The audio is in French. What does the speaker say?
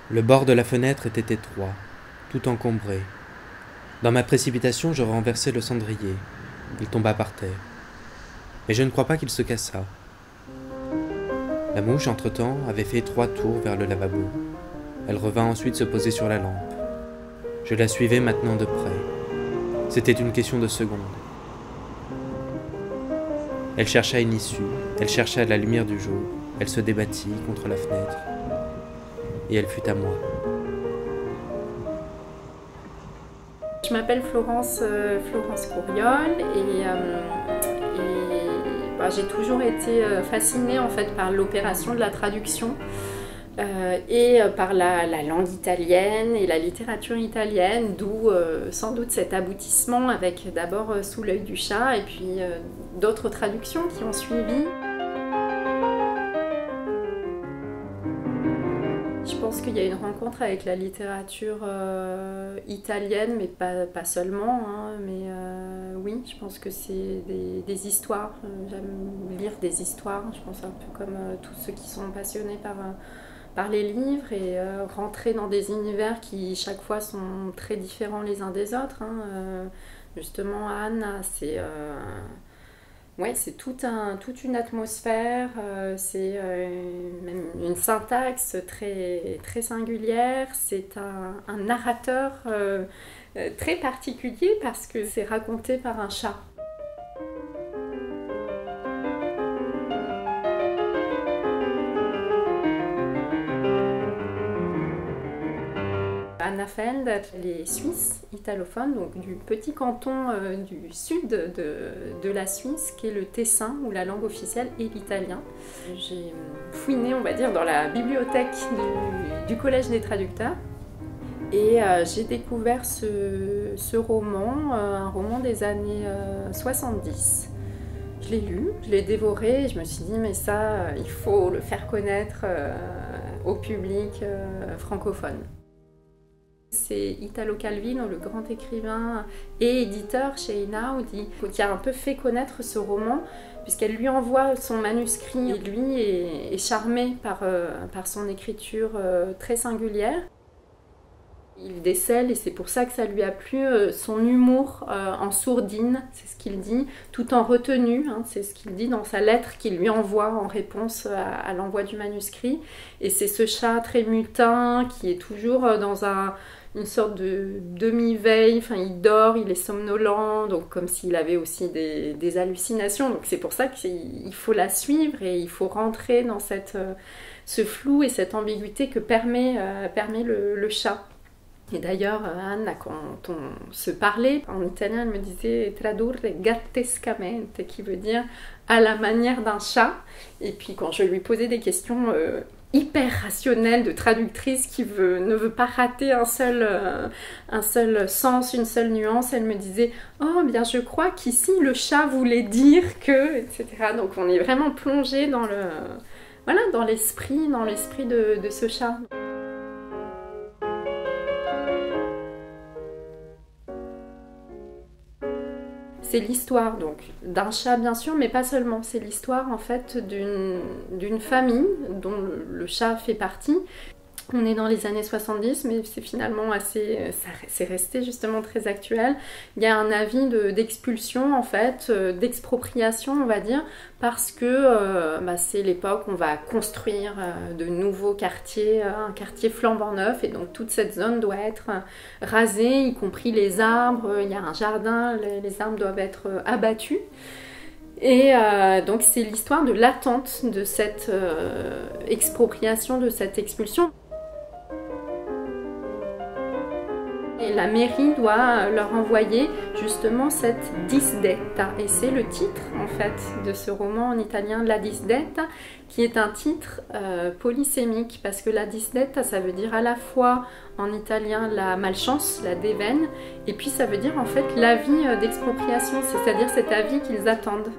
Le bord de la fenêtre était étroit, tout encombré. Dans ma précipitation, je renversai le cendrier. Il tomba par terre. Mais je ne crois pas qu'il se cassa. La mouche, entre-temps, avait fait 3 tours vers le lavabo. Elle revint ensuite se poser sur la lampe. Je la suivais maintenant de près. C'était une question de secondes. Elle chercha une issue, elle chercha la lumière du jour, elle se débattit contre la fenêtre, et elle fut à moi. Je m'appelle Florence Courriol et j'ai toujours été fascinée en fait par l'opération de la traduction et par la langue italienne et la littérature italienne, d'où sans doute cet aboutissement avec d'abord Sous l'œil du chat et puis d'autres traductions qui ont suivi. Je pense qu'il y a une rencontre avec la littérature italienne, mais pas seulement, hein, mais oui, je pense que c'est des histoires. J'aime lire des histoires, je pense un peu comme tous ceux qui sont passionnés par les livres et rentrer dans des univers qui chaque fois sont très différents les uns des autres. Hein. Justement, Anne, c'est... Ouais, c'est toute une atmosphère, c'est même une syntaxe très, très singulière, c'est un narrateur très particulier parce que c'est raconté par un chat. Anna Feld, elle est suisse, italophone, donc du petit canton du sud de la Suisse, qui est le Tessin, où la langue officielle est l'italien. J'ai fouiné, on va dire, dans la bibliothèque du Collège des traducteurs, et j'ai découvert ce roman, un roman des années 70. Je l'ai lu, je l'ai dévoré, et je me suis dit, mais ça, il faut le faire connaître au public francophone. C'est Italo Calvino, le grand écrivain et éditeur chez Einaudi, qui a un peu fait connaître ce roman, puisqu'elle lui envoie son manuscrit et lui est charmé par son écriture très singulière. Il décèle, et c'est pour ça que ça lui a plu, son humour en sourdine, c'est ce qu'il dit, tout en retenue, hein, c'est ce qu'il dit dans sa lettre qu'il lui envoie en réponse à l'envoi du manuscrit. Et c'est ce chat très mutin qui est toujours dans une sorte de demi-veille, enfin il dort, il est somnolent, donc comme s'il avait aussi des hallucinations. Donc c'est pour ça qu'il faut la suivre et il faut rentrer dans ce flou et cette ambiguïté que permet le chat. Et d'ailleurs, Anna, quand on se parlait, en italien, elle me disait « tradurre gattescamente », qui veut dire « à la manière d'un chat ». Et puis quand je lui posais des questions hyper rationnelle de traductrice qui ne veut pas rater un seul sens, une seule nuance, elle me disait « Oh, bien je crois qu'ici le chat voulait dire que... » etc. Donc on est vraiment plongé dans l'esprit de ce chat. C'est l'histoire donc d'un chat bien sûr, mais pas seulement. C'est l'histoire en fait d'une famille dont le chat fait partie. On est dans les années 70, mais c'est finalement c'est resté justement très actuel. Il y a un avis d'expulsion en fait, d'expropriation on va dire, parce que c'est l'époque où on va construire de nouveaux quartiers, un quartier flambant neuf, et donc toute cette zone doit être rasée, y compris les arbres. Il y a un jardin, les arbres doivent être abattus. Et donc c'est l'histoire de l'attente de cette expropriation, de cette expulsion. Et la mairie doit leur envoyer justement cette disdetta. Et c'est le titre en fait de ce roman en italien, La disdetta, qui est un titre polysémique, parce que la disdetta ça veut dire à la fois en italien la malchance, la déveine, et puis ça veut dire en fait l'avis d'expropriation, c'est-à-dire cet avis qu'ils attendent.